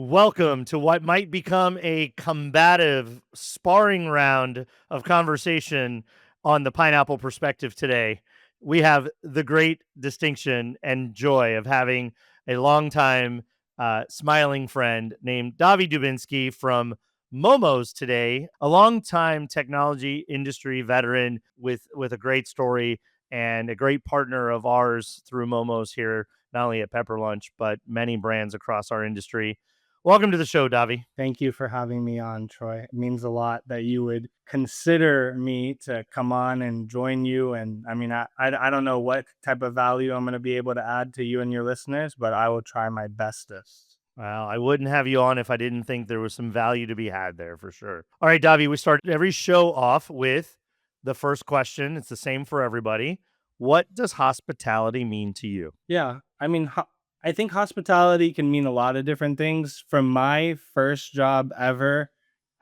Welcome to what might become a combative sparring round of conversation on the pineapple perspective today. We have the great distinction and joy of having a longtime smiling friend named Davi Dubinski from Momos today, a longtime technology industry veteran with a great story and a great partner of ours through Momos here, not only at Pepper Lunch, but many brands across our industry. Welcome to the show, Davi. Thank you for having me on, Troy. It means a lot that you would consider me to come on and join you. And I don't know what type of value I'm going to be able to add to you and your listeners, but I will try my bestest. Well, I wouldn't have you on if I didn't think there was some value to be had there for sure. All right, Davi, we start every show off with the first question. It's the same for everybody. What does hospitality mean to you? Yeah, I think hospitality can mean a lot of different things. From my first job ever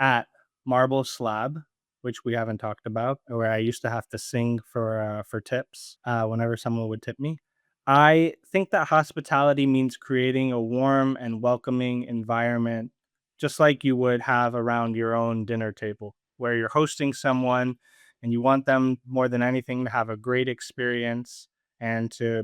at Marble Slab, which we haven't talked about, where I used to have to sing for tips whenever someone would tip me. I think that hospitality means creating a warm and welcoming environment, just like you would have around your own dinner table, where you're hosting someone and you want them more than anything to have a great experience and to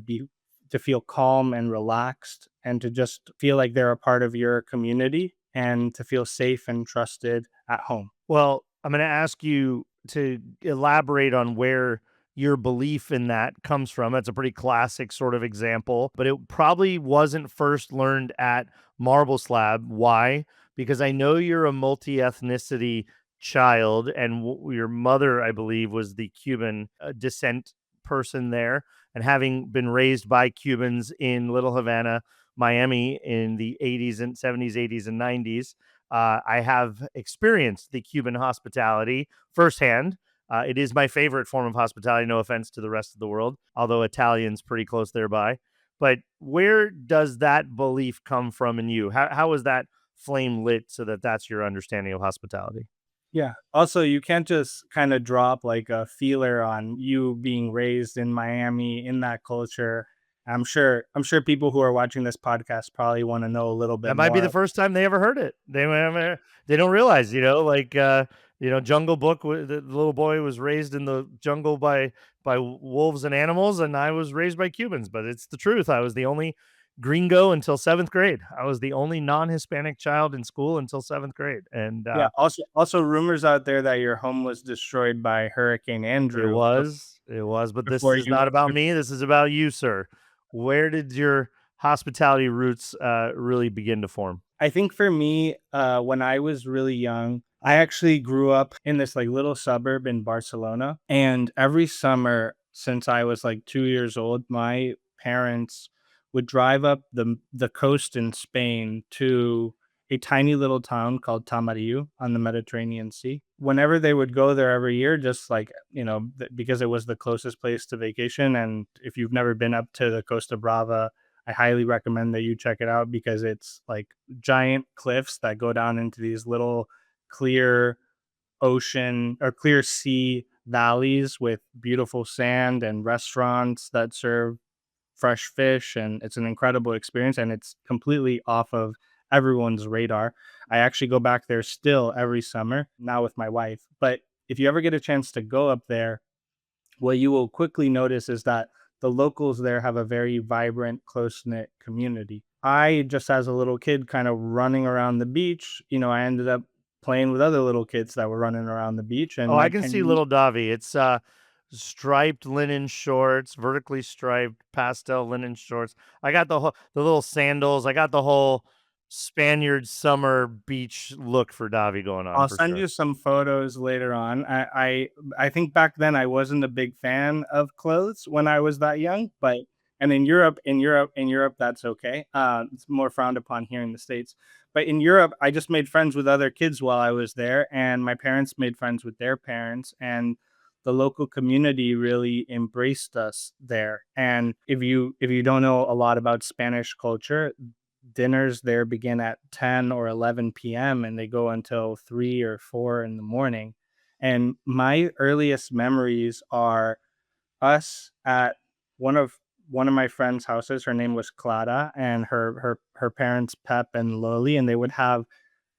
feel calm and relaxed and to just feel like they're a part of your community and to feel safe and trusted at home. Well, I'm going to ask you to elaborate on where your belief in that comes from. That's a pretty classic sort of example, but it probably wasn't first learned at Marble Slab. Why? Because I know you're a multi ethnicity child, and your mother, I believe, was the Cuban descent person there. And having been raised by Cubans in Little Havana, Miami in the 80s and 70s, 80s, and 90s, I have experienced the Cuban hospitality firsthand. It is my favorite form of hospitality. No offense to the rest of the world, although Italian's pretty close thereby. But where does that belief come from in you? How is that flame lit so that that's your understanding of hospitality? Yeah. Also, you can't just kind of drop like a feeler on you being raised in Miami in that culture. I'm sure people who are watching this podcast probably want to know a little bit That might be the more. first time they ever heard it. They don't realize, Jungle Book. The little boy was raised in the jungle by wolves and animals, and I was raised by Cubans. But it's the truth. I was the only gringo until seventh grade. I was the only non-Hispanic child in school until seventh grade, and Yeah, also rumors out there that your home was destroyed by Hurricane it Andrew was, it was. But this before is you not about me. This is about you, sir. Where did your hospitality roots really begin to form? I think for me, when I was really young, I actually grew up in this like little suburb in Barcelona. And every summer since I was like 2 years old, my parents would drive up the coast in Spain to a tiny little town called Tamariu on the Mediterranean Sea. Whenever they would go there every year, just like, because it was the closest place to vacation. And if you've never been up to the Costa Brava, I highly recommend that you check it out because it's like giant cliffs that go down into these little clear ocean or clear sea valleys with beautiful sand and restaurants that serve fresh fish. And it's an incredible experience and it's completely off of everyone's radar. I actually go back there still every summer now with my wife. But if you ever get a chance to go up there, what you will quickly notice is that the locals there have a very vibrant, close knit community. I, just as a little kid, kind of running around the beach, I ended up playing with other little kids that were running around the beach. Oh, And I like, can see little Davi. It's striped linen shorts, vertically striped pastel linen shorts. I got the little sandals. I got the whole Spaniard summer beach look for Davi going on I'll for send sure. you some photos later on. I think back then I wasn't a big fan of clothes when I was that young, but and in Europe, that's okay. It's more frowned upon here in the States. But in Europe, I just made friends with other kids while I was there, and my parents made friends with their parents, and the local community really embraced us there. And if you don't know a lot about Spanish culture, dinners there begin at 10 or 11 p.m. and they go until 3 or 4 in the morning. And my earliest memories are us at one of one of my friend's houses. Her name was Clara, and her her parents, Pep and Loli, and they would have,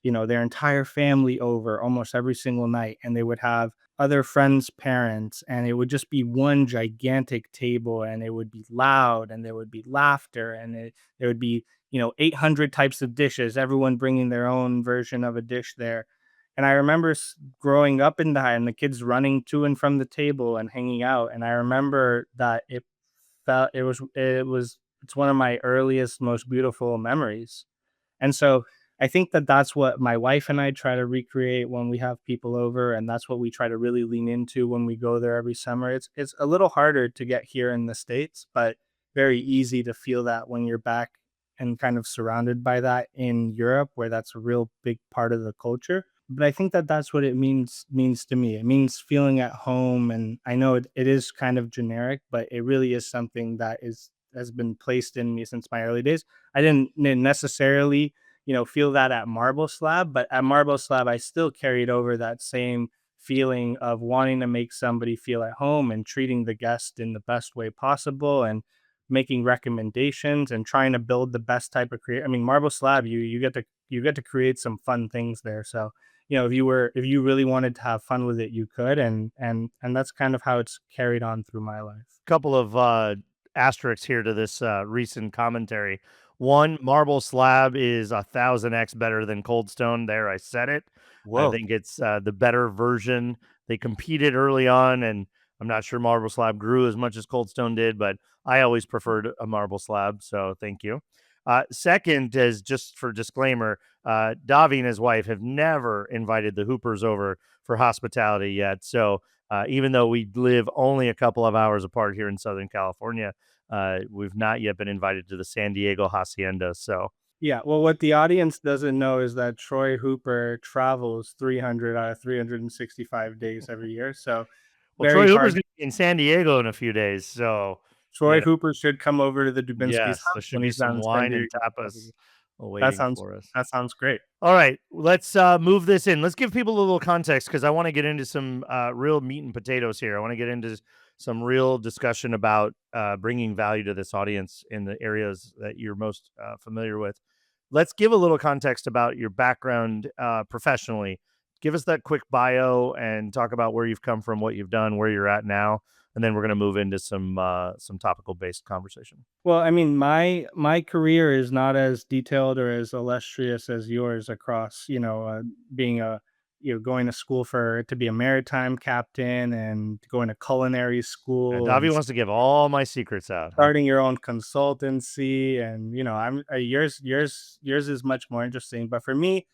their entire family over almost every single night, and they would have other friends' parents, and it would just be one gigantic table, and it would be loud, and there would be laughter, and there would be 800 types of dishes, everyone bringing their own version of a dish there. And I remember growing up in that, and the kids running to and from the table and hanging out, and I remember that it's one of my earliest, most beautiful memories. And so I think that that's what my wife and I try to recreate when we have people over, and that's what we try to really lean into when we go there every summer. It's a little harder to get here in the States, but very easy to feel that when you're back and kind of surrounded by that in Europe, where that's a real big part of the culture. But I think that that's what it means to me. It means feeling at home, and I know it is kind of generic, but it really is something that is has been placed in me since my early days. I didn't necessarily, feel that at Marble Slab, but at Marble Slab, I still carried over that same feeling of wanting to make somebody feel at home and treating the guest in the best way possible and making recommendations and trying to build the best type of create. I mean, Marble Slab, you get to create some fun things there. So, if you really wanted to have fun with it, you could, and that's kind of how it's carried on through my life. Couple of asterisks here to this recent commentary. One, marble slab is 1,000x better than cold stone. There, I said it. I Whoa. think it's the better version. They competed early on, and I'm not sure marble slab grew as much as cold stone did, but I always preferred a marble slab. So thank you. Second is just for disclaimer, Davi and his wife have never invited the Hoopers over for hospitality yet. So even though we live only a couple of hours apart here in Southern California, we've not yet been invited to the San Diego hacienda. So, Yeah, well, what the audience doesn't know is that Troy Hooper travels 300 out of 365 days every year. So well, Troy very Hooper's hard. going to be in San Diego in a few days. So, Troy Hooper should come over to the Dubinski's yes, there house should when be he's down some in San wine Diego. and tapas That awaiting sounds for us. that sounds great. All right, let's move this in. Let's give people a little context because I want to get into some real meat and potatoes here. I want to get into some real discussion about bringing value to this audience in the areas that you're most familiar with. Let's give a little context about your background professionally. Give us that quick bio and talk about where you've come from, what you've done, where you're at now, and then we're going to move into some topical based conversation. Well, I mean, my career is not as detailed or as illustrious as yours across, being going to school to be a maritime captain and going to culinary school and Davi wants to give all my secrets out, huh? starting your own consultancy. And, yours is much more interesting. But for me,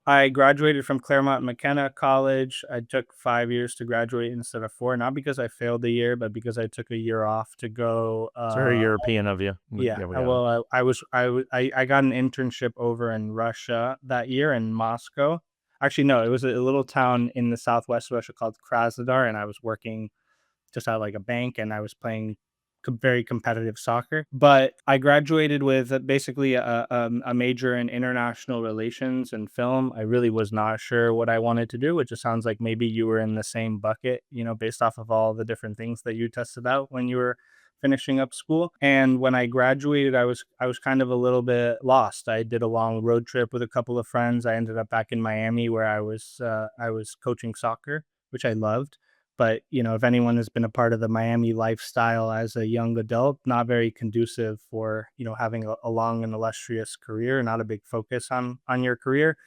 I graduated from Claremont McKenna College. I took 5 years to graduate instead of four, not because I failed a year, but because I took a year off to go. It's very European of you, but Yeah, yeah, we got it. well, I got an internship over in Russia that year in Moscow. Actually, no, it was a little town in the southwest Russia called Krasnodar, and I was working just at like a bank, and I was playing very competitive soccer. But I graduated with basically a major in international relations and film. I really was not sure what I wanted to do, which just sounds like maybe you were in the same bucket, based off of all the different things that you tested out when you were finishing up school. And when I graduated, I was kind of a little bit lost. I did a long road trip with a couple of friends. I ended up back in Miami where I was coaching soccer, which I loved. But, if anyone has been a part of the Miami lifestyle as a young adult, not very conducive for, having a long and illustrious career, not a big focus on your career.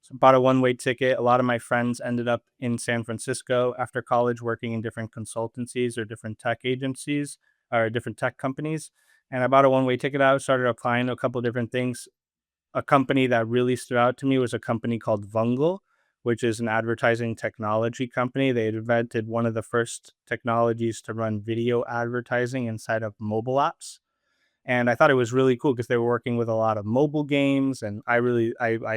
So bought a one-way ticket. A lot of my friends ended up in San Francisco after college working in different consultancies or different tech agencies or different tech companies. And I bought a one-way ticket out, started applying to a couple of different things. A company that really stood out to me was a company called Vungle, which is an advertising technology company. They had invented one of the first technologies to run video advertising inside of mobile apps. And I thought it was really cool because they were working with a lot of mobile games, and I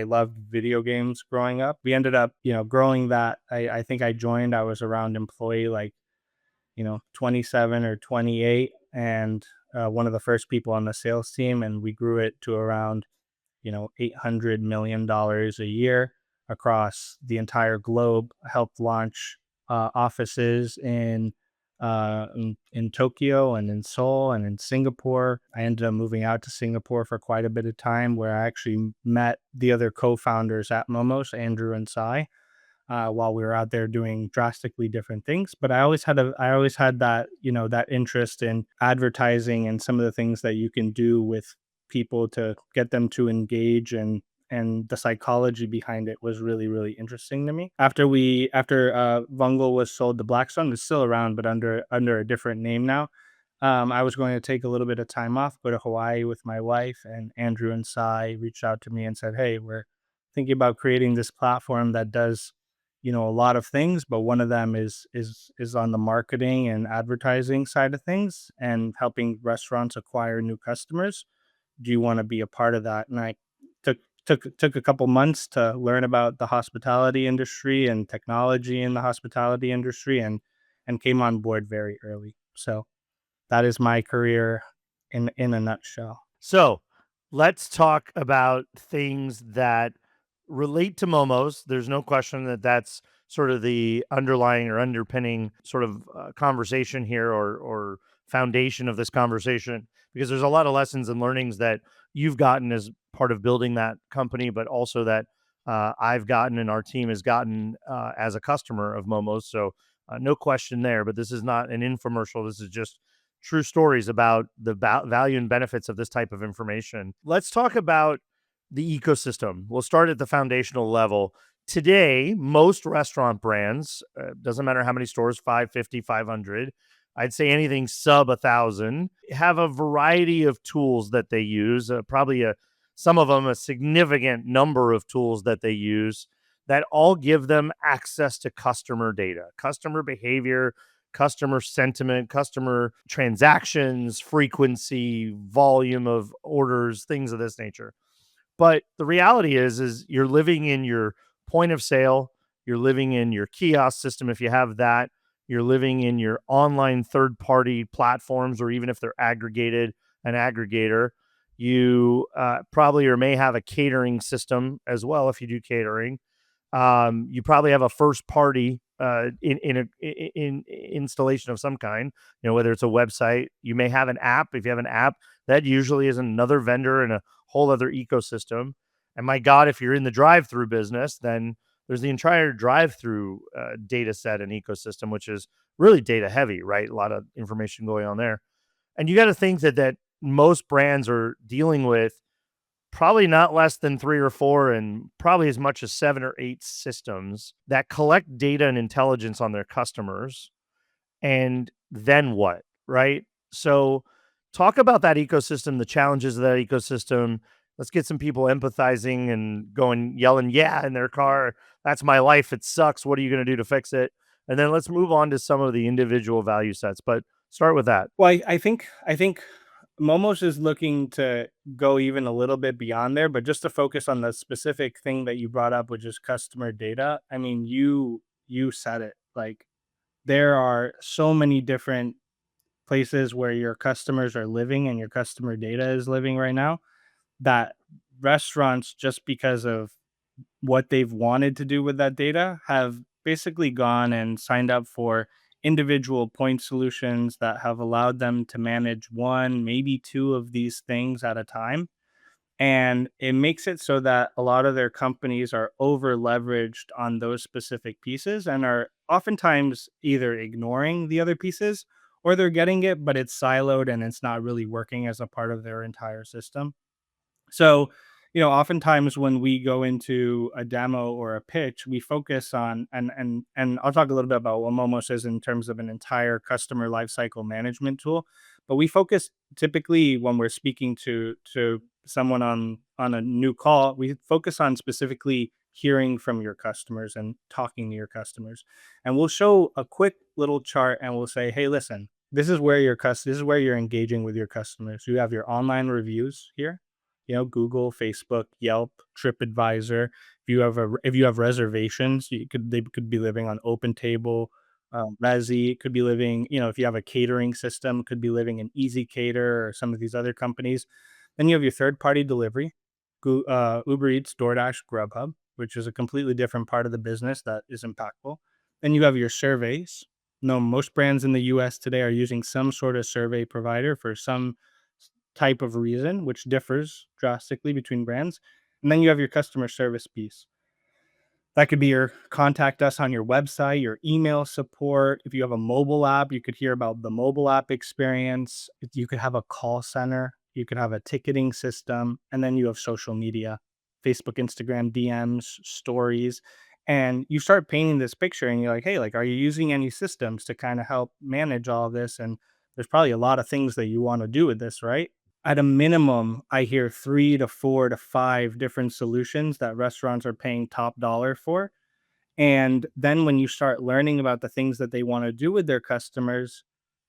loved video games growing up. We ended up, growing that. I think I joined, I was around employee like, 27 or 28, and one of the first people on the sales team, and we grew it to around $800 million a year across the entire globe. Helped launch offices in in Tokyo and in Seoul and in Singapore. I ended up moving out to Singapore for quite a bit of time, where I actually met the other co-founders at Momos, Andrew and Sai, while we were out there doing drastically different things. But I always had that, that interest in advertising and some of the things that you can do with people to get them to engage, and the psychology behind it was really, really interesting to me. After Vungle was sold to Blackstone, it's still around, but under a different name now. I was going to take a little bit of time off, go to Hawaii with my wife, and Andrew and Sai reached out to me and said, "Hey, we're thinking about creating this platform that does, a lot of things, but one of them is on the marketing and advertising side of things and helping restaurants acquire new customers. Do you want to be a part of that?" And I took took a couple months to learn about the hospitality industry and technology in the hospitality industry, and came on board very early. So that is my career in a nutshell. So let's talk about things that relate to Momos. There's no question that that's sort of the underlying or underpinning sort of conversation here, or foundation of this conversation, because there's a lot of lessons and learnings that you've gotten as part of building that company, but also that I've gotten and our team has gotten as a customer of Momos. So no question there, but this is not an infomercial. This is just true stories about the value and benefits of this type of information. Let's talk about the ecosystem. We'll start at the foundational level. Today, most restaurant brands, doesn't matter how many stores, 550, 500, I'd say anything sub 1,000, have a variety of tools that they use, probably some of them a significant number of tools that they use that all give them access to customer data, customer behavior, customer sentiment, customer transactions, frequency, volume of orders, things of this nature. But the reality is you're living in your point of sale, you're living in your kiosk system if you have that, you're living in your online third-party platforms, or even if they're aggregated, an aggregator. You probably or may have a catering system as well if you do catering. You probably have a first party in installation of some kind, whether it's a website. You may have an app. If you have an app, that usually is another vendor and a whole other ecosystem. And my God, if you're in the drive-through business, then there's the entire drive-through data set and ecosystem, which is really data heavy, right? A lot of information going on there. And you got to think that most brands are dealing with probably not less than 3 or 4, and probably as much as 7 or 8 systems that collect data and intelligence on their customers. And then what, right? So talk about that ecosystem, the challenges of that ecosystem. Let's get some people empathizing and going yelling yeah in their car. That's my life. It sucks. What are you going to do to fix it? And then let's move on to some of the individual value sets. But start with that. Well, I think Momos is looking to go even a little bit beyond there, but just to focus on the specific thing that you brought up, which is customer data. I mean, you said it. Like, there are so many different places where your customers are living and your customer data is living right now, that restaurants, just because of what they've wanted to do with that data, have basically gone and signed up for individual point solutions that have allowed them to manage one, maybe two of these things at a time. And it makes it so that a lot of their companies are over leveraged on those specific pieces, and are oftentimes either ignoring the other pieces, or they're getting it, but it's siloed and it's not really working as a part of their entire system. So, oftentimes when we go into a demo or a pitch, we focus on, and I'll talk a little bit about what Momos is in terms of an entire customer lifecycle management tool. But we focus, typically when we're speaking to someone on a new call, we focus on specifically hearing from your customers and talking to your customers. And we'll show a quick little chart and we'll say, "Hey, listen, this is where you're engaging with your customers. You have your online reviews here, Google, Facebook, Yelp, TripAdvisor. If you have reservations, they could be living on OpenTable, Resi. It could be living, if you have a catering system, it could be living in Easy Cater or some of these other companies. Then you have your third party delivery, Uber Eats, DoorDash, Grubhub, which is a completely different part of the business that is impactful. Then you have your surveys, No, most brands in the US today are using some sort of survey provider for some type of reason, which differs drastically between brands. And then you have your customer service piece. That could be your contact us on your website, your email support. If you have a mobile app, you could hear about the mobile app experience. You could have a call center, you could have a ticketing system, and then you have social media, Facebook, Instagram, DMs, stories. And you start painting this picture and you're like, hey, like, are you using any systems to kind of help manage all of this? And there's probably a lot of things that you want to do with this, right? At a minimum, I hear 3 to 4 to 5 different solutions that restaurants are paying top dollar for. And then when you start learning about the things that they wanna do with their customers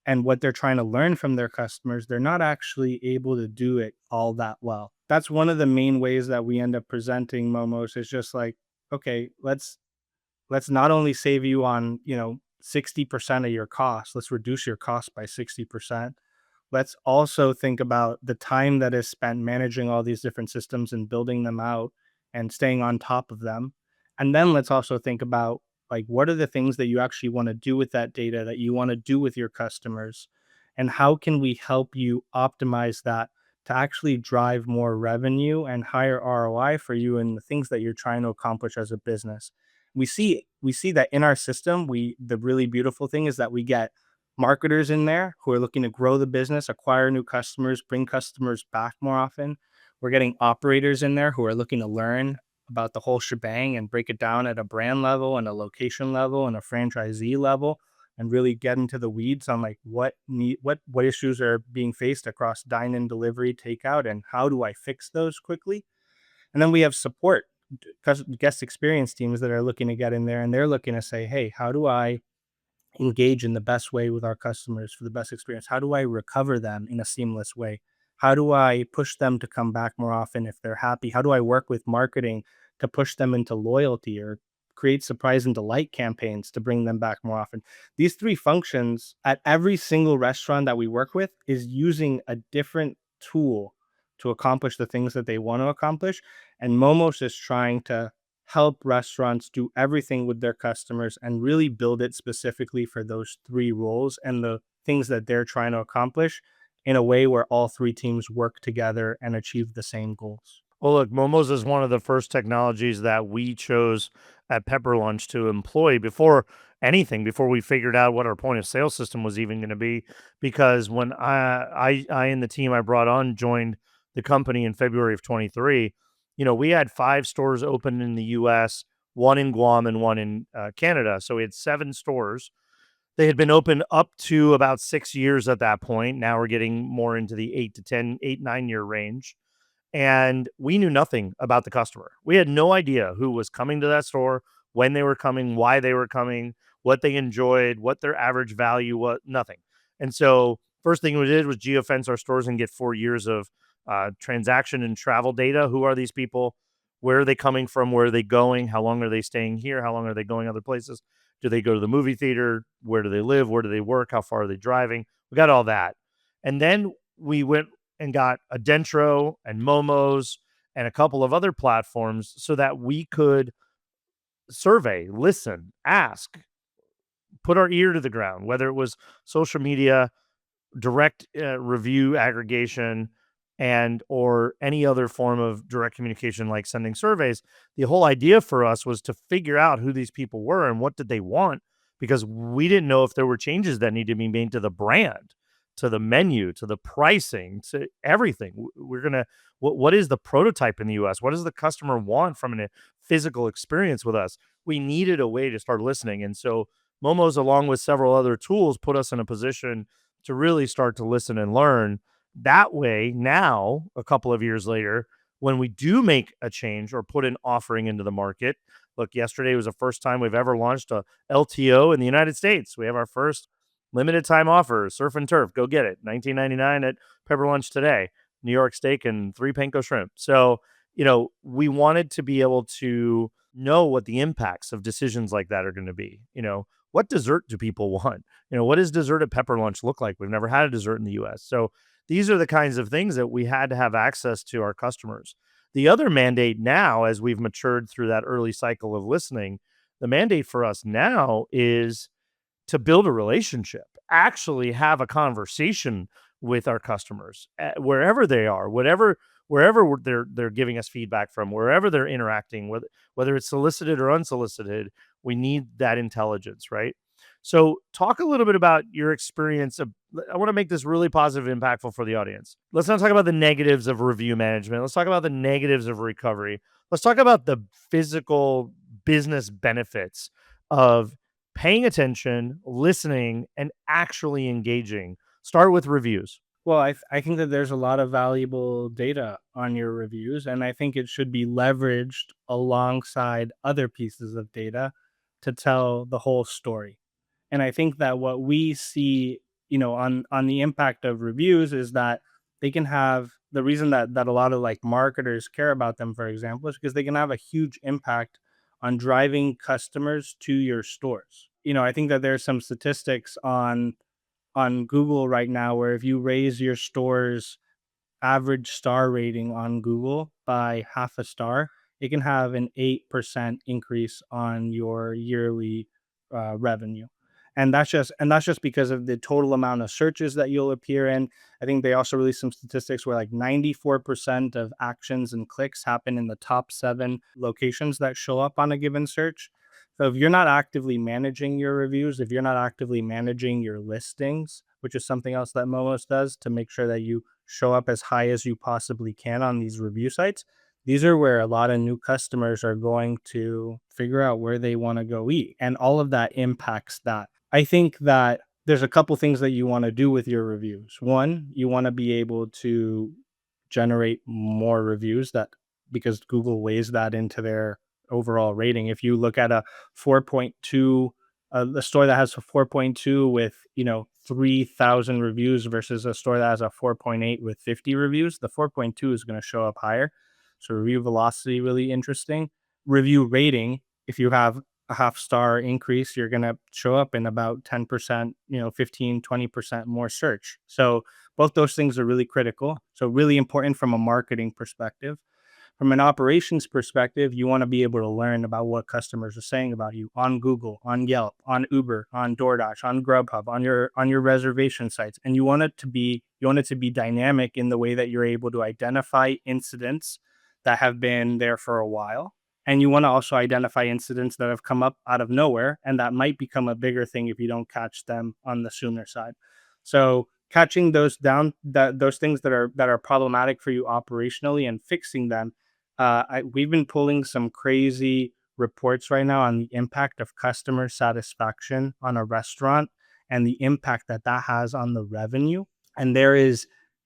and what they're trying to learn from their customers, they're not actually able to do it all that well. That's one of the main ways that we end up presenting Momos is just like, okay, let's not only save you on, 60% of your cost, let's reduce your cost by 60%. Let's also think about the time that is spent managing all these different systems and building them out and staying on top of them. And then let's also think about like what are the things that you actually want to do with that data that you want to do with your customers and how can we help you optimize that to actually drive more revenue and higher ROI for you and the things that you're trying to accomplish as a business. We see that in our system, we the really beautiful thing is that we get marketers in there who are looking to grow the business, acquire new customers, bring customers back more often. We're getting operators in there who are looking to learn about the whole shebang and break it down at a brand level and a location level and a franchisee level and really get into the weeds on like what issues are being faced across dine-in, delivery, takeout, and how do I fix those quickly. And then we have support guest experience teams that are looking to get in there and they're looking to say, hey, how do I engage in the best way with our customers for the best experience? How do I recover them in a seamless way? How do I push them to come back more often if they're happy? How do I work with marketing to push them into loyalty or create surprise and delight campaigns to bring them back more often? These three functions at every single restaurant that we work with is using a different tool to accomplish the things that they want to accomplish. And Momos is trying to help restaurants do everything with their customers and really build it specifically for those three roles and the things that they're trying to accomplish in a way where all three teams work together and achieve the same goals. Well, look, Momos is one of the first technologies that we chose at Pepper Lunch to employ before anything, before we figured out what our point of sale system was even going to be. Because when I and the team I brought on joined the company in February of 23, we had 5 stores open in the US, one in Guam and one in Canada. So we had 7 stores. They had been open up to about 6 years at that point. Now we're getting more into the 8, 9 year range, and we knew nothing about the customer. We had no idea who was coming to that store, when they were coming, why they were coming, what they enjoyed, what their average value was, nothing. And so, first thing we did was geofence our stores and get 4 years of transaction and travel data. Who are these people? Where are they coming from? Where are they going? How long are they staying here? How long are they going other places? Do they go to the movie theater? Where do they live? Where do they work? How far are they driving? We got all that. And then we went and got a Dentro and Momos and a couple of other platforms so that we could survey, listen, ask, put our ear to the ground, whether it was social media, direct review aggregation, and or any other form of direct communication like sending surveys. The whole idea for us was to figure out who these people were and what did they want, because we didn't know if there were changes that needed to be made to the brand, to the menu, to the pricing, to everything. We're gonna what is the prototype in the US? What does the customer want from a physical experience with us? We needed a way to start listening. And so Momos, along with several other tools, put us in a position to really start to listen and learn. That way, now, a couple of years later, when we do make a change or put an offering into the market, look, yesterday was the first time we've ever launched a LTO in the United States. We have our first limited time offer, surf and turf. Go get it. 19.99 at Pepper Lunch today. New York steak and 3 panko shrimp. So, we wanted to be able to know what the impacts of decisions like that are going to be. What dessert do people want? What does dessert at Pepper Lunch look like? We've never had a dessert in the US. So these are the kinds of things that we had to have access to our customers. The other mandate now, as we've matured through that early cycle of listening, the mandate for us now is to build a relationship, actually have a conversation with our customers wherever they are, wherever they're giving us feedback from, wherever they're interacting, whether it's solicited or unsolicited. We need that intelligence, right? So, talk a little bit about your experience of. I want to make this really positive, impactful for the audience. Let's not talk about the negatives of review management. Let's talk about the negatives of recovery. Let's talk about the physical business benefits of paying attention, listening, and actually engaging. Start with reviews. Well, I think that there's a lot of valuable data on your reviews, and I think it should be leveraged alongside other pieces of data to tell the whole story. And I think that what we see, on the impact of reviews is that they can have the reason that a lot of like marketers care about them, for example, is because they can have a huge impact on driving customers to your stores. I think that there's some statistics on Google right now where if you raise your store's average star rating on Google by half a star, it can have an 8% increase on your yearly revenue. And that's just because of the total amount of searches that you'll appear in. I think they also released some statistics where like 94% of actions and clicks happen in the top 7 locations that show up on a given search. So if you're not actively managing your reviews, if you're not actively managing your listings, which is something else that Momos does to make sure that you show up as high as you possibly can on these review sites, these are where a lot of new customers are going to figure out where they want to go eat. And all of that impacts that. I think that there's a couple things that you want to do with your reviews. One, you want to be able to generate more reviews that because Google weighs that into their overall rating. If you look at a 4.2, a store that has a 4.2 with 3,000 reviews versus a store that has a 4.8 with 50 reviews, the 4.2 is going to show up higher. So review velocity really interesting. Review rating, if you have a half star increase, you're going to show up in about 10%, 15, 20% more search. So both those things are really critical. So really important from a marketing perspective. From an operations perspective, you want to be able to learn about what customers are saying about you on Google, on Yelp, on Uber, on DoorDash, on Grubhub, on your reservation sites. And you want it to be dynamic in the way that you're able to identify incidents that have been there for a while. And you want to also identify incidents that have come up out of nowhere and that might become a bigger thing if you don't catch them on the sooner side. So catching those down, those things that are problematic for you operationally and fixing them. We've been pulling some crazy reports right now on the impact of customer satisfaction on a restaurant and the impact that that has on the revenue. And there is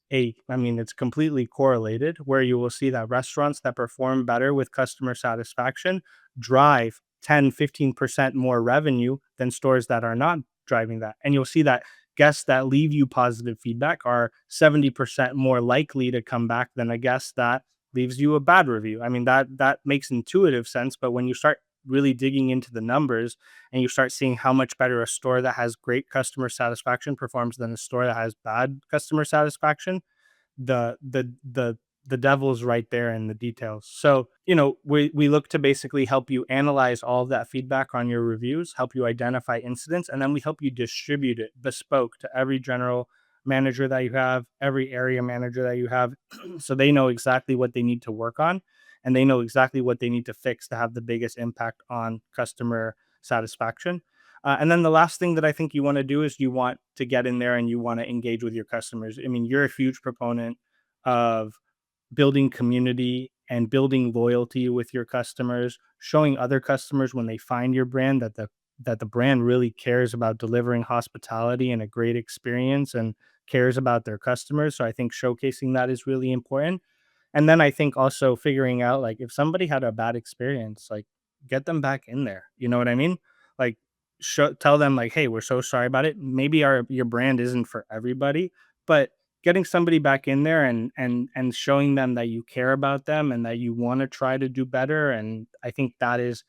it's completely correlated where you will see that restaurants that perform better with customer satisfaction drive 10, 15% more revenue than stores that are not driving that. And you'll see that guests that leave you positive feedback are 70% more likely to come back than a guest that leaves you a bad review. I mean, that makes intuitive sense, but when you start really digging into the numbers and you start seeing how much better a store that has great customer satisfaction performs than a store that has bad customer satisfaction, the devil's right there in the details. So, we look to basically help you analyze all of that feedback on your reviews, help you identify incidents, and then we help you distribute it bespoke to every general manager that you have, every area manager that you have, so they know exactly what they need to work on and they know exactly what they need to fix to have the biggest impact on customer satisfaction. And then the last thing that I think you want to do is you want to get in there and you want to engage with your customers. I mean, you're a huge proponent of building community and building loyalty with your customers, showing other customers when they find your brand that the brand really cares about delivering hospitality and a great experience and cares about their customers. So I think showcasing that is really important. And then I think also figuring out like if somebody had a bad experience, like get them back in there. You know what I mean? Like tell them like, hey, we're so sorry about it. Maybe your brand isn't for everybody, but getting somebody back in there and showing them that you care about them and that you want to try to do better. And I think that is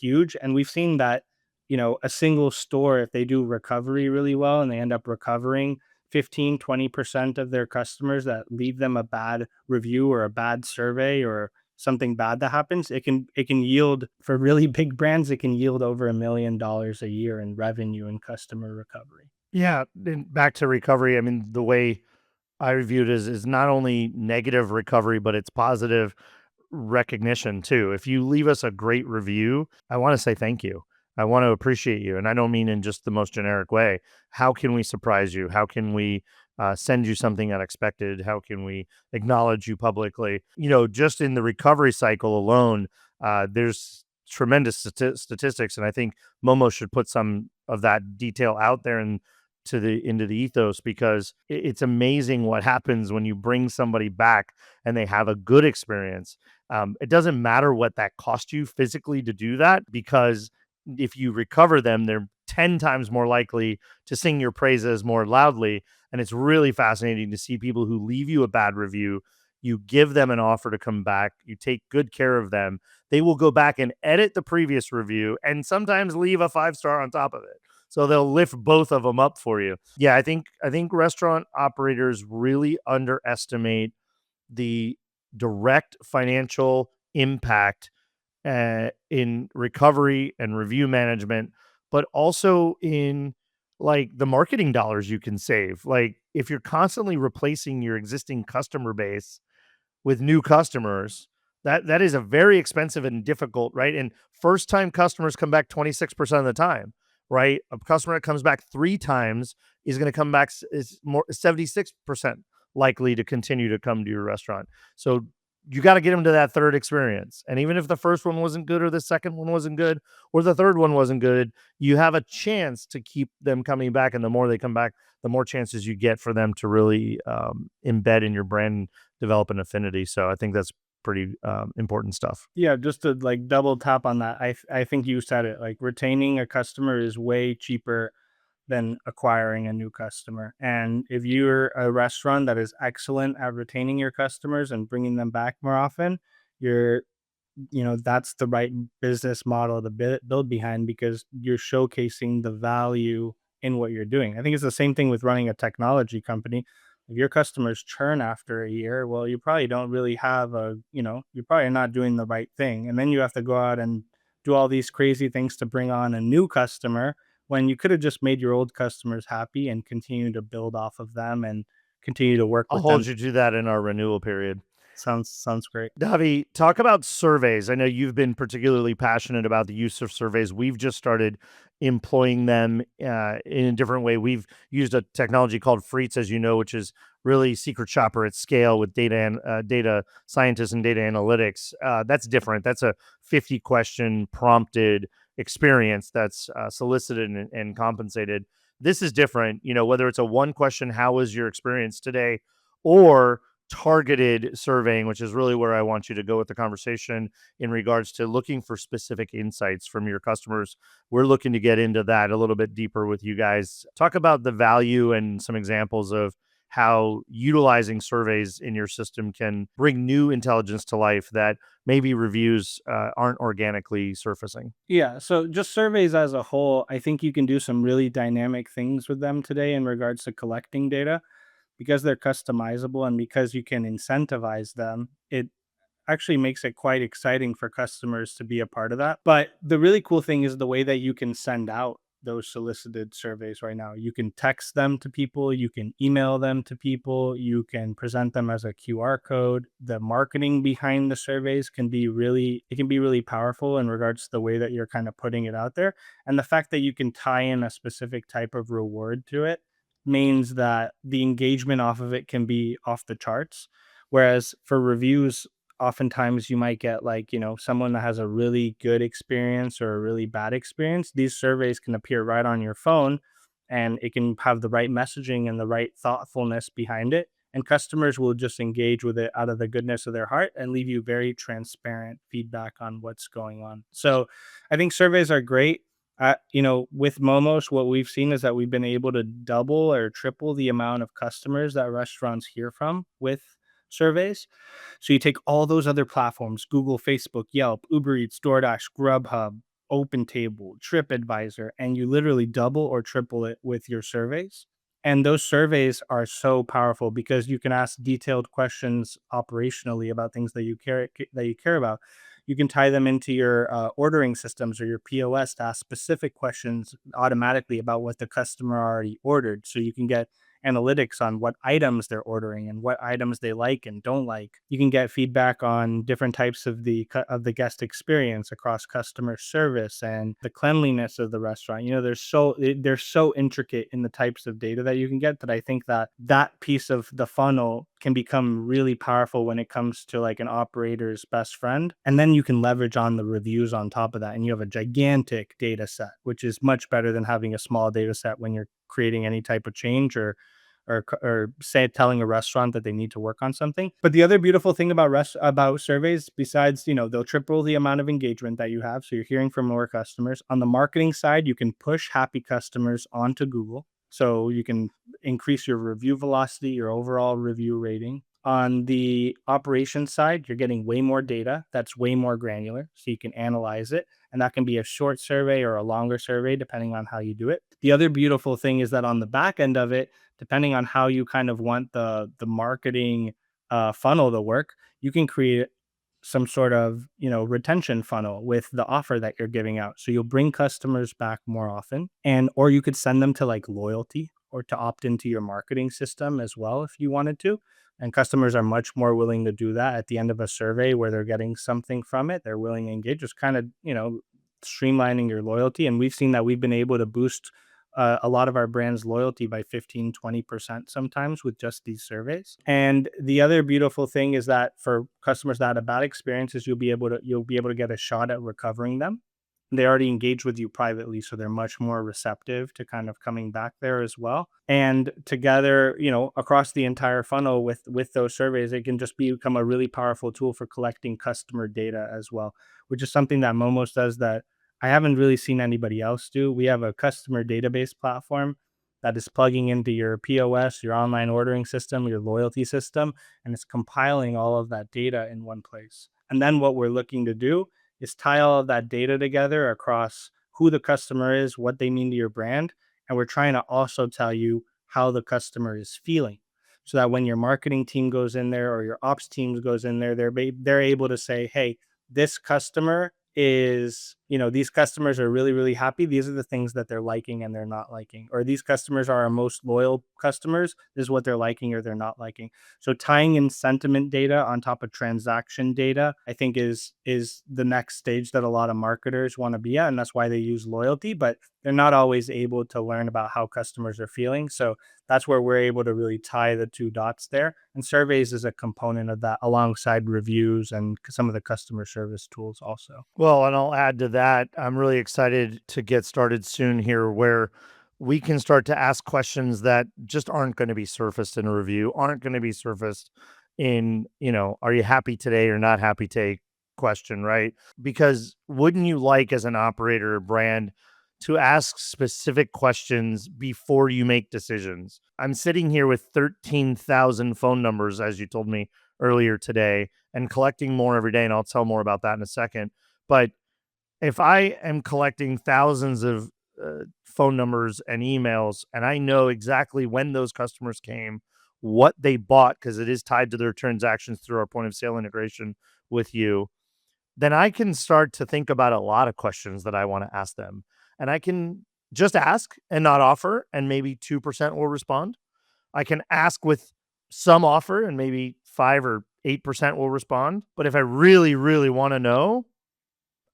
huge. And we've seen that, a single store, if they do recovery really well and they end up recovering 15, 20% of their customers that leave them a bad review or a bad survey or something bad that happens, it can yield, for really big brands, it can yield over $1 million a year in revenue and customer recovery. Yeah, and back to recovery, I mean, the way I view it is not only negative recovery, but it's positive recognition too. If you leave us a great review, I want to say thank you. I want to appreciate you. And I don't mean in just the most generic way. How can we surprise you? How can we send you something unexpected? How can we acknowledge you publicly? You know, just in the recovery cycle alone, there's tremendous statistics. And I think Momo should put some of that detail out there and to the into the ethos because it's amazing what happens when you bring somebody back and they have a good experience. It doesn't matter what that cost you physically to do that because if you recover them, they're 10 times more likely to sing your praises more loudly. And it's really fascinating to see people who leave you a bad review. You give them an offer to come back, you take good care of them. They will go back and edit the previous review and sometimes leave a 5-star on top of it. So they'll lift both of them up for you. Yeah, I think restaurant operators really underestimate the direct financial impact in recovery and review management, but also in like the marketing dollars you can save. Like if you're constantly replacing your existing customer base with new customers, that is a very expensive and difficult, right? And first time customers come back 26% of the time, right? A customer that comes back 3 times is going to come back is more 76% likely to continue to come to your restaurant. So you got to get them to that third experience. And even if the first one wasn't good or the second one wasn't good or the third one wasn't good, you have a chance to keep them coming back, and the more they come back, the more chances you get for them to really embed in your brand, develop an affinity. So I think that's pretty important stuff. Yeah, just to like double tap on that, I think you said it. Like retaining a customer is way cheaper than acquiring a new customer. And if you're a restaurant that is excellent at retaining your customers and bringing them back more often, you're that's the right business model to build behind because you're showcasing the value in what you're doing. I think it's the same thing with running a technology company. If your customers churn after a year, well, you probably don't really have you're probably not doing the right thing. And then you have to go out and do all these crazy things to bring on a new customer when you could have just made your old customers happy and continue to build off of them and continue to work I'll with hold them. you to that in our renewal period. Sounds great. Davi, talk about surveys. I know you've been particularly passionate about the use of surveys. We've just started employing them in a different way. We've used a technology called Freets, as you know, which is really secret shopper at scale with data and data scientists and data analytics. That's different. That's a 50 question prompted experience that's solicited and compensated. This is different. You know, whether it's a one question, how was your experience today, or targeted surveying, which is really where I want you to go with the conversation in regards to looking for specific insights from your customers. We're looking to get into that a little bit deeper with you guys. Talk about the value and some examples of how utilizing surveys in your system can bring new intelligence to life that maybe reviews aren't organically surfacing. Yeah, so just surveys as a whole, I think you can do some really dynamic things with them today in regards to collecting data because they're customizable and because you can incentivize them. It actually makes it quite exciting for customers to be a part of that. But the really cool thing is the way that you can send out those solicited surveys right now. You can text them to people, you can email them to people, you can present them as a QR code. The marketing behind the surveys can be really powerful in regards to the way that you're kind of putting it out there. And the fact that you can tie in a specific type of reward to it means that the engagement off of it can be off the charts. Whereas for reviews, oftentimes you might get someone that has a really good experience or a really bad experience. These surveys can appear right on your phone and it can have the right messaging and the right thoughtfulness behind it, and customers will just engage with it out of the goodness of their heart and leave you very transparent feedback on what's going on. So I think surveys are great. With Momos, what we've seen is that we've been able to double or triple the amount of customers that restaurants hear from with surveys. So you take all those other platforms, Google, Facebook, Yelp, Uber Eats, DoorDash, Grubhub, OpenTable, TripAdvisor, and you literally double or triple it with your surveys. And those surveys are so powerful because you can ask detailed questions operationally about things that you care about. You can tie them into your ordering systems or your POS to ask specific questions automatically about what the customer already ordered. So you can get analytics on what items they're ordering and what items they like and don't like. You can get feedback on different types of the guest experience across customer service and the cleanliness of the restaurant. They're so intricate in the types of data that you can get that I think that that piece of the funnel can become really powerful when it comes to like an operator's best friend. And then you can leverage on the reviews on top of that, and you have a gigantic data set, which is much better than having a small data set when you're creating any type of change or say telling a restaurant that they need to work on something. But the other beautiful thing about surveys, besides they'll triple the amount of engagement that you have, so you're hearing from more customers. On the marketing side, you can push happy customers onto Google, so you can increase your review velocity, your overall review rating. On the operations side, you're getting way more data that's way more granular, so you can analyze it. And that can be a short survey or a longer survey, depending on how you do it. The other beautiful thing is that on the back end of it, depending on how you kind of want the marketing funnel to work, you can create some sort of retention funnel with the offer that you're giving out, so you'll bring customers back more often. And or you could send them to like loyalty or to opt into your marketing system as well if you wanted to. And customers are much more willing to do that at the end of a survey where they're getting something from it. They're willing to engage, just kind of streamlining your loyalty. And we've seen that we've been able to boost a lot of our brand's loyalty by 15-20% sometimes with just these surveys. And the other beautiful thing is that for customers that had a bad experiences, you'll be able to get a shot at recovering them. They already engage with you privately, so they're much more receptive to kind of coming back there as well. And together, across the entire funnel with those surveys, it can just become a really powerful tool for collecting customer data as well, which is something that Momos does that I haven't really seen anybody else do. We have a customer database platform that is plugging into your POS, your online ordering system, your loyalty system, and it's compiling all of that data in one place. And then what we're looking to do is tie all of that data together across who the customer is, what they mean to your brand, and we're trying to also tell you how the customer is feeling, so that when your marketing team goes in there or your ops teams goes in there, they're able to say, hey, this customer is, these customers are really, really happy. These are the things that they're liking and they're not liking. Or these customers are our most loyal customers. This is what they're liking or they're not liking. So tying in sentiment data on top of transaction data, I think is the next stage that a lot of marketers want to be at. And that's why they use loyalty, but they're not always able to learn about how customers are feeling. So that's where we're able to really tie the two dots there. And surveys is a component of that alongside reviews and some of the customer service tools also. Well, and I'll add to that, I'm really excited to get started soon here where we can start to ask questions that just aren't going to be surfaced in a review, aren't going to be surfaced in, are you happy today or not happy today question, right? Because wouldn't you like as an operator or brand to ask specific questions before you make decisions? I'm sitting here with 13,000 phone numbers, as you told me earlier today, and collecting more every day. And I'll tell more about that in a second. But if I am collecting thousands of phone numbers and emails, and I know exactly when those customers came, what they bought, because it is tied to their transactions through our point of sale integration with you, then I can start to think about a lot of questions that I want to ask them. And I can just ask and not offer, and maybe 2% will respond. I can ask with some offer, and maybe 5 or 8% will respond. But if I really, really want to know,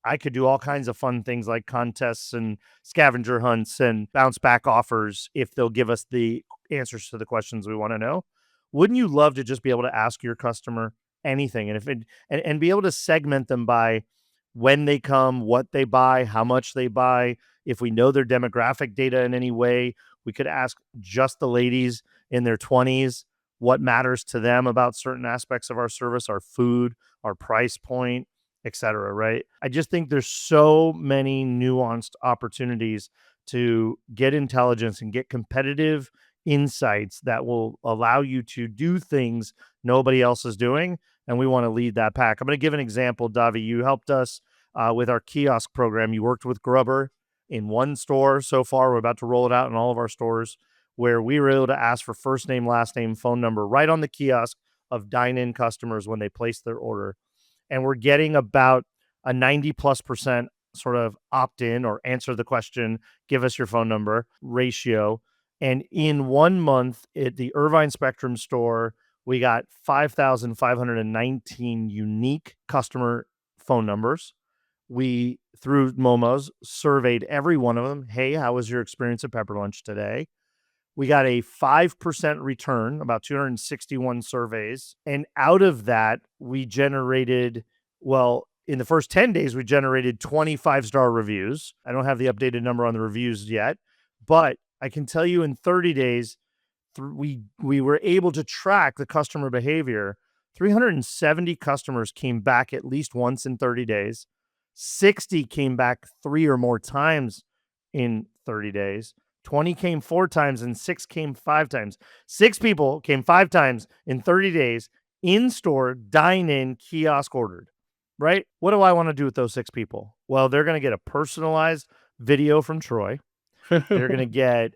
I could do all kinds of fun things like contests and scavenger hunts and bounce back offers if they'll give us the answers to the questions we want to know. Wouldn't you love to just be able to ask your customer anything, and if it and be able to segment them by when they come, what they buy, how much they buy? If we know their demographic data in any way, we could ask just the ladies in their 20s what matters to them about certain aspects of our service, our food, our price point, etc. Right? I just think there's so many nuanced opportunities to get intelligence and get competitive insights that will allow you to do things nobody else is doing. And we want to lead that pack. I'm going to give an example, Davi. You helped us with our kiosk program. You worked with Grubber in one store so far. We're about to roll it out in all of our stores. where we were able to ask for first name, last name, phone number right on the kiosk of dine-in customers when they place their order. And we're getting about a 90+% sort of opt in or answer the question, give us your phone number ratio. And in 1 month at the Irvine Spectrum store, we got 5,519 unique customer phone numbers. We, through Momos, surveyed every one of them. Hey, how was your experience at Pepper Lunch today? We got a 5% return, about 261 surveys. And out of that, we generated, well, in the first 10 days, we generated 25-star reviews. I don't have the updated number on the reviews yet, but I can tell you in 30 days, we were able to track the customer behavior. 370 customers came back at least once in 30 days. 60 came back 3 or more times in 30 days. 20 came 4 times and 6 came 5 times. 6 people came 5 times in 30 days in store, dine in, kiosk ordered, right? What do I want to do with those 6 people? Well, they're going to get a personalized video from Troy. They're going to get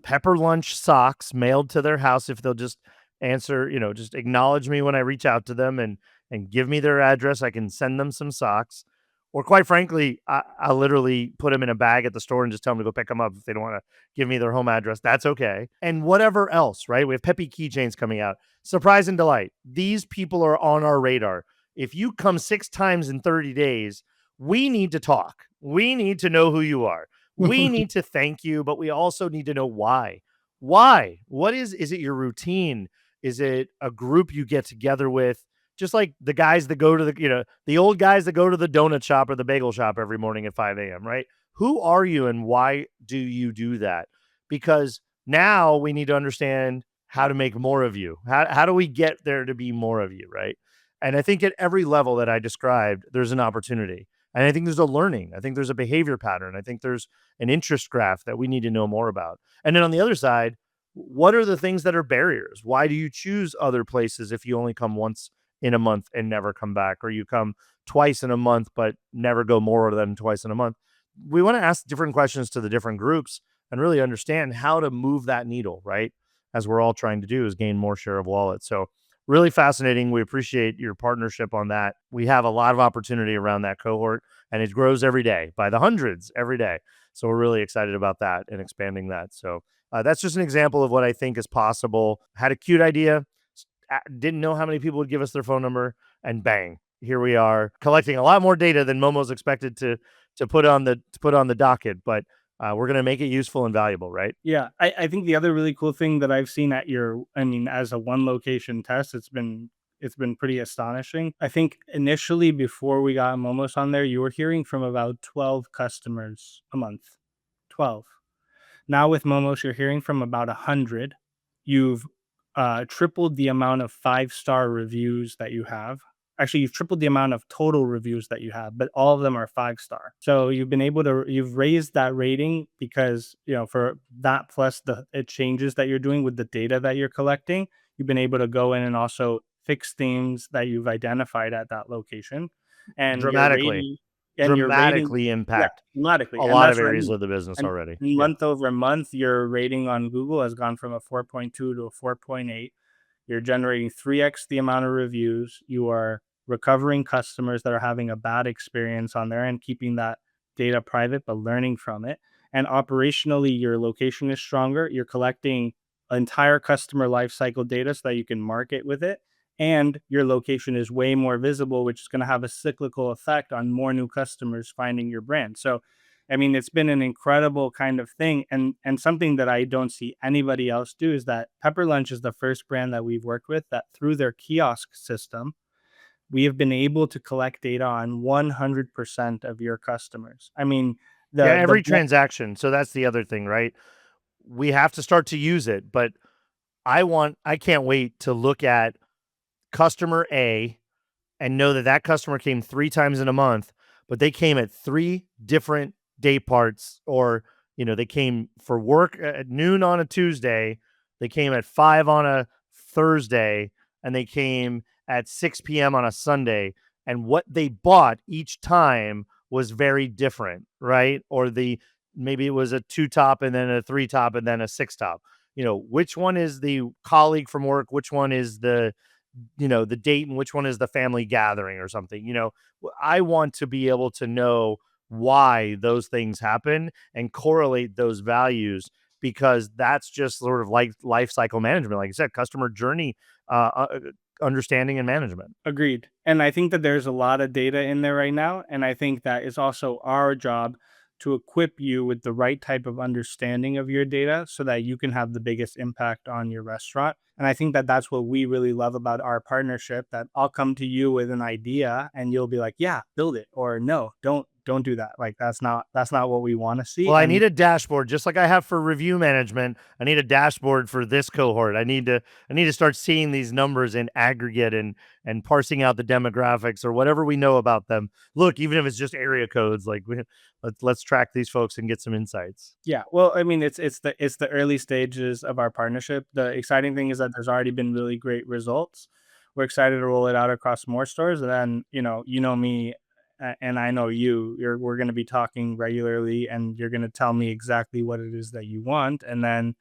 Pepper Lunch socks mailed to their house if they'll just answer, just acknowledge me when I reach out to them and give me their address. I can send them some socks. Or quite frankly, I literally put them in a bag at the store and just tell them to go pick them up if they don't want to give me their home address. That's okay. And whatever else, right? We have Peppy keychains coming out. Surprise and delight. These people are on our radar. If you come 6 times in 30 days, we need to talk. We need to know who you are. We need to thank you, but we also need to know why. Why? What is it your routine? Is it a group you get together with? Just like the guys that go to the old guys that go to the donut shop or the bagel shop every morning at 5 a.m., right? Who are you and why do you do that? Because now we need to understand how to make more of you. How do we get there to be more of you, right? And I think at every level that I described, there's an opportunity. And I think there's a learning. I think there's a behavior pattern. I think there's an interest graph that we need to know more about. And then on the other side, what are the things that are barriers? Why do you choose other places if you only come once in a month and never come back, or you come twice in a month but never go more than twice in a month? We want to ask different questions to the different groups and really understand how to move that needle, right? As we're all trying to do is gain more share of wallet. So really fascinating. We appreciate your partnership on that. We have a lot of opportunity around that cohort, and it grows every day by the hundreds every day. So we're really excited about that and expanding that. So that's just an example of what I think is possible. Had a cute idea, didn't know how many people would give us their phone number, and bang, here we are collecting a lot more data than Momo's expected to put on the docket. But we're going to make it useful and valuable, right? Yeah, I think the other really cool thing that I've seen at as a one location test, it's been pretty astonishing. I think initially before we got Momos on there, you were hearing from about 12 customers a month. 12. Now with Momos, you're hearing from about 100. You've tripled the amount of 5-star reviews that you have. Actually, you've tripled the amount of total reviews that you have, but all of them are 5-star. So you've raised that rating because, for that plus the changes that you're doing with the data that you're collecting, you've been able to go in and also fix things that you've identified at that location. And Dramatically, your rating, dramatically yeah, impact dramatically. a And lot of that's what I areas mean. of the business And already. Yeah. month over month, your rating on Google has gone from a 4.2 to a 4.8. You're generating 3x the amount of reviews. You are recovering customers that are having a bad experience on there and keeping that data private, but learning from it. And operationally, your location is stronger. You're collecting entire customer lifecycle data so that you can market with it. And your location is way more visible, which is going to have a cyclical effect on more new customers finding your brand. So, I mean, it's been an incredible kind of thing. And something that I don't see anybody else do is that Pepper Lunch is the first brand that we've worked with that through their kiosk system, we have been able to collect data on 100% of your customers. I mean, Yeah, the every transaction. So that's the other thing, right? We have to start to use it, but I can't wait to look at customer A and know that that customer came 3 times in a month, but they came at 3 different day parts, or they came for work at noon on a Tuesday, they came at 5 on a Thursday, and they came at 6 p.m. on a Sunday, and what they bought each time was very different, right? Or maybe it was a 2 top and then a 3 top and then a 6 top. which one is the colleague from work, which one is the date, and which one is the family gathering or something. I want to be able to know why those things happen and correlate those values, because that's just sort of like life cycle management, like I said, customer journey understanding and management. Agreed. And I think that there's a lot of data in there right now. And I think that it's also our job to equip you with the right type of understanding of your data so that you can have the biggest impact on your restaurant. And I think that that's what we really love about our partnership, that I'll come to you with an idea and you'll be like, yeah, build it, or no, don't do that. Like that's not what we want to see. Well, I And need a dashboard just like I have for review management. I need a dashboard for this cohort. I need to start seeing these numbers in aggregate and parsing out the demographics or whatever we know about them. Look, even if it's just area codes, like let's track these folks and get some insights. yeah, well, I mean, it's the early stages of our partnership. The exciting thing is that there's already been really great results. We're excited to roll it out across more stores, and then you know me, and I know you. We're going to be talking regularly, and you're going to tell me exactly what it is that you want, and then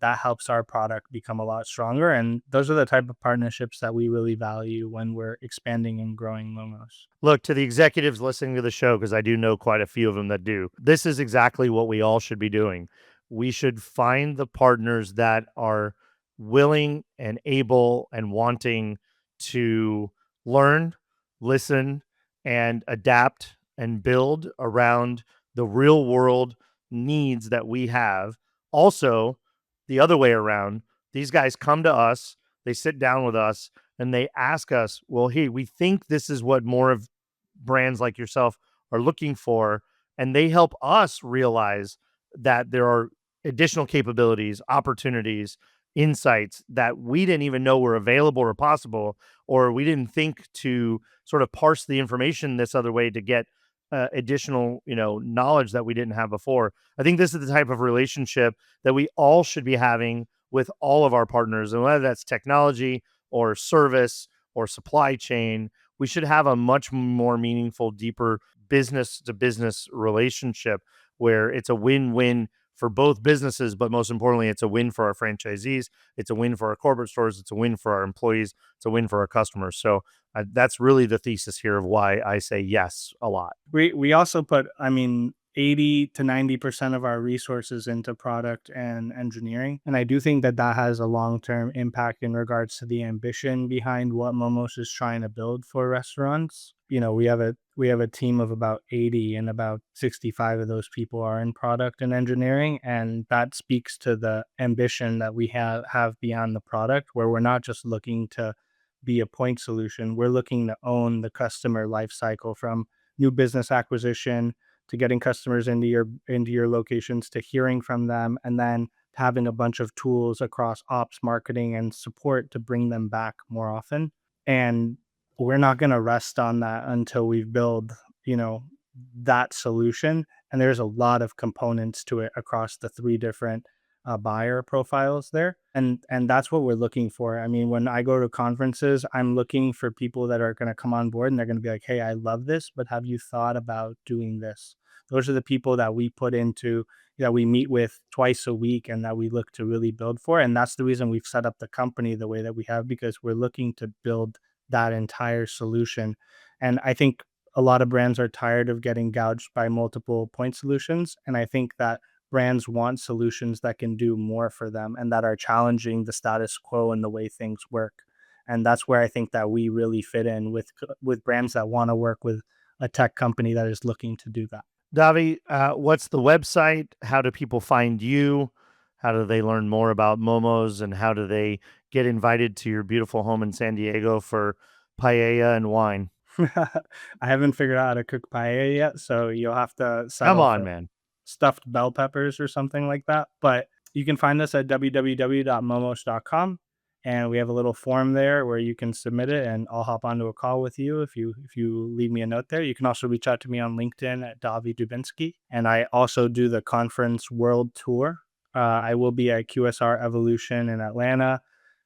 that helps our product become a lot stronger. And those are the type of partnerships that we really value when we're expanding and growing Momos. Look, to the executives listening to the show, because I do know quite a few of them that do, this is exactly what we all should be doing. We should find the partners that are willing and able and wanting to learn, listen, and adapt and build around the real world needs that we have. Also, the other way around, these guys come to us, they sit down with us, and they ask us, well, hey, we think this is what more of brands like yourself are looking for. And they help us realize that there are additional capabilities, opportunities, insights that we didn't even know were available or possible, or we didn't think to sort of parse the information this other way to get additional, knowledge that we didn't have before. I think this is the type of relationship that we all should be having with all of our partners, and whether that's technology or service or supply chain, we should have a much more meaningful, deeper business to business relationship where it's a win-win for both businesses, but most importantly, it's a win for our franchisees, it's a win for our corporate stores, it's a win for our employees, it's a win for our customers. So that's really the thesis here of why I say yes a lot. We also put, I mean, 80 to 90% of our resources into product and engineering. And I do think that that has a long-term impact in regards to the ambition behind what Momos is trying to build for restaurants. We have a team of about 80, and about 65 of those people are in product and engineering. And that speaks to the ambition that we have beyond the product, where we're not just looking to be a point solution. We're looking to own the customer life cycle, from new business acquisition to getting customers into your locations, to hearing from them, and then having a bunch of tools across ops, marketing, and support to bring them back more often. And we're not going to rest on that until we build, you know, that solution. And there's a lot of components to it across the three different buyer profiles there, and that's what we're looking for. I mean, when I go to conferences, I'm looking for people that are going to come on board and they're going to be like, hey, I love this, but have you thought about doing this? Those are the people that we put into, that we meet with twice a week, and that we look to really build for. And that's the reason we've set up the company the way that we have, because we're looking to build that entire solution. And I think a lot of brands are tired of getting gouged by multiple point solutions, and I think that brands want solutions that can do more for them and that are challenging the status quo and the way things work. And that's where I think that we really fit in with brands that want to work with a tech company that is looking to do that. Davi, what's the website? How do people find you? How do they learn more about Momos, and how do they get invited to your beautiful home in San Diego for paella and wine? I haven't figured out how to cook paella yet, so you'll have to Come settle on, for man. stuffed bell peppers or something like that. But you can find us at www.momos.com, and we have a little form there where you can submit it, and I'll hop onto a call with you if you leave me a note there. You can also reach out to me on LinkedIn at Davi Dubinski, and I also do the conference world tour. I will be at QSR Evolution in Atlanta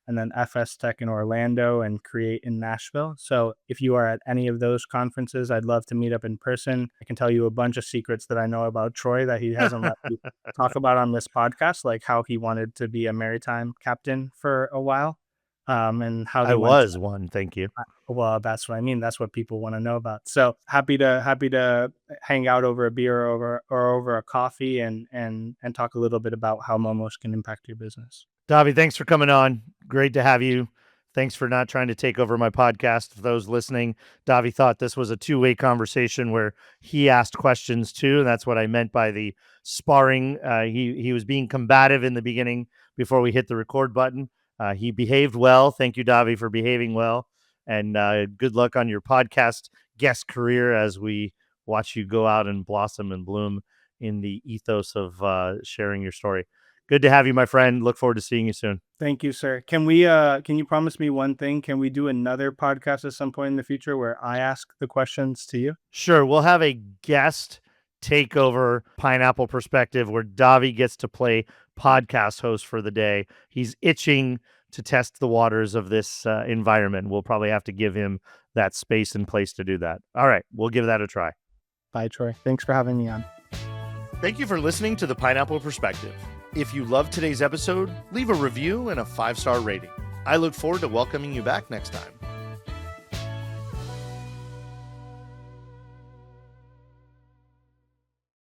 and then FS Tech in Orlando and Create in Nashville. So if you are at any of those conferences, I'd love to meet up in person. I can tell you a bunch of secrets that I know about Troy that he hasn't let me talk about on this podcast, like how he wanted to be a maritime captain for a while, and how I they went. was one, thank you. Well, that's what I mean. That's what people want to know about. So happy to hang out over a beer or over a coffee and talk a little bit about how Momos can impact your business. Davi, thanks for coming on. Great to have you. Thanks for not trying to take over my podcast. For those listening, Davi thought this was a two-way conversation where he asked questions too, and that's what I meant by the sparring. He was being combative in the beginning before we hit the record button. He behaved well. Thank you, Davi, for behaving well, and good luck on your podcast guest career as we watch you go out and blossom and bloom in the ethos of sharing your story. Good to have you, my friend. Look forward to seeing you soon. Thank you, sir. Can you promise me one thing? Can we do another podcast at some point in the future where I ask the questions to you? Sure. We'll have a guest takeover pineapple perspective where Davi gets to play podcast host for the day. He's itching to test the waters of this environment. We'll probably have to give him that space and place to do that. All right. We'll give that a try. Bye, Troy. Thanks for having me on. Thank you for listening to the Pineapple Perspective. If you loved today's episode, leave a review and a 5-star rating. I look forward to welcoming you back next time.